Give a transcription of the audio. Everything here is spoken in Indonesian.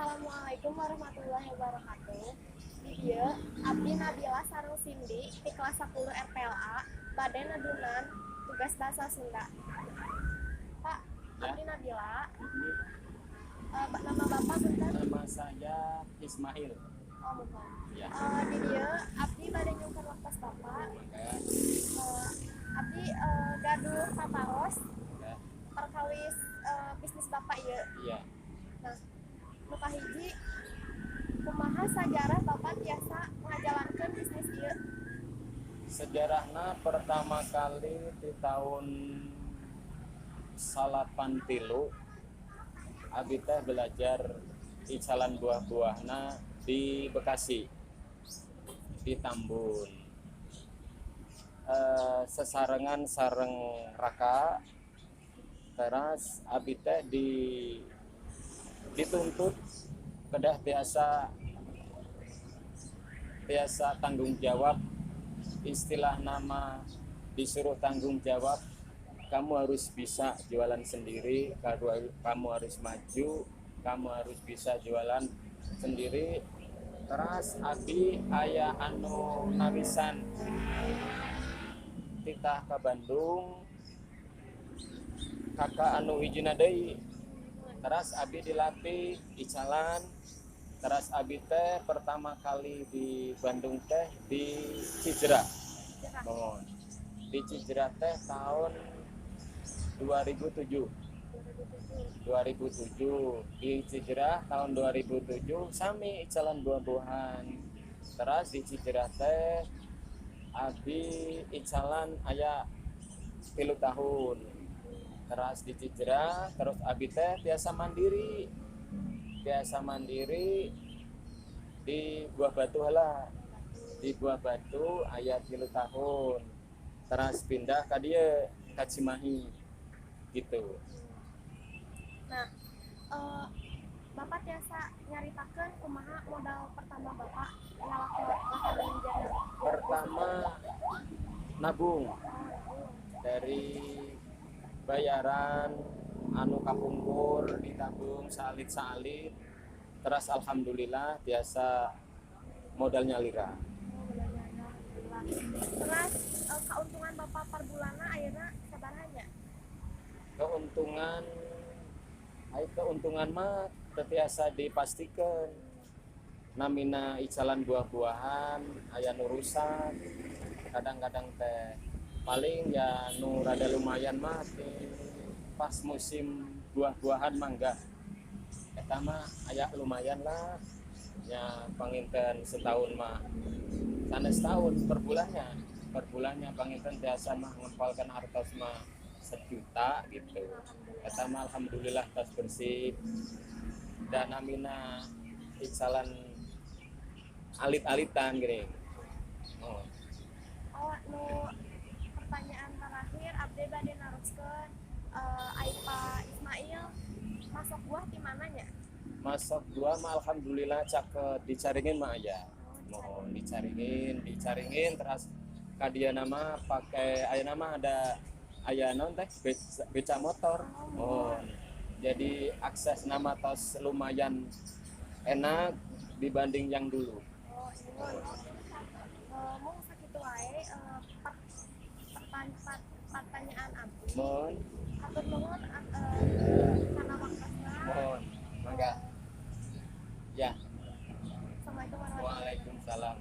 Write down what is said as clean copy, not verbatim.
Assalamualaikum warahmatullahi wabarakatuh. Di dieu abdi Nabila sareng Cindy di kelas 10 RPLA bade ngadunan tugas bahasa Sunda. Pak, Ya, abdi Nabila, ini nama Bapak bentar. nama saya Ismail. Oh, bukan. Ya, Di dieu abdi bade nyungker waktos Bapak. maka Eh, abdi gaduh paparos ya, perkawis bisnis Bapak ieu. iya. Nah, nu kahiji kumaha sajarah Bapak biasa ngajalankeun bisnis ieu? Sejarahnya pertama kali di tahun 83 abi teh belajar icalan buah-buahna di Bekasi, di Tambun. Sesarengan sareng raka teras abi teh dituntut kedah biasa tanggung jawab, istilah nama disuruh tanggung jawab, kamu harus bisa jualan sendiri, kamu harus maju, kamu harus bisa jualan sendiri. Teras abi aya anu nawisan titah ke Bandung, kakak anu hijina deui. Teras abi dilatih icalan. Teras abi teh pertama kali di Bandung teh di Cijera. Mohon. Di Cijera teh tahun 2007. 2007 di Cijera tahun 2007 sami icalan buah-buahan. Teras di Cijera teh abi icalan aya 3 tahun. Teras di Cijera terus abi teh biasa mandiri di Buah Batu lah. Di Buah Batu aya 3 tahun. Teras pindah ka dieu ka Cimahi gitu. Nah, Bapak biasa nyaritakeun kumaha modal pertama Bapak ngalakukeun ninjana. Pertama nabung dari bayaran anu kapungkur ditabung salit-salit. Terus alhamdulillah biasa modalnya lira. Terus keuntungan Bapak per bulanna ayeuna sabaraha nya? Keuntungan mah terbiasa dipastikan namina icalan buah-buahan aya nu rusak, kadang-kadang teh paling ya nu rada lumayan mah pas musim buah-buahan mangga eta mah aya lumayan lah ya, panginten setahun mah sanes setahun per bulannya panginten biasa mah ngempalkan hartos mah 1 juta gitu. Eta mah alhamdulillah tas bersih dan namina icalan alit-alitan gini. Oh. Nu pertanyaan terakhir abdi bade naroskeun Aipa Ismail masuk buah di mana nya? Masuk dua mah alhamdulillah cak dicaringin mah aja. Mohon dicaringin terus kadia nama pakai aya nama ada aya non teh beca motor. Oh. Jadi akses nama tos lumayan enak dibanding yang dulu. Oh, mau sakitu wae pertanyaan abdi. Mohon, Hatur nuhun kana waktosna. mohon, mangga. Ya. Assalamualaikum warahmatullahi wabarakatuh. Waalaikumsalam.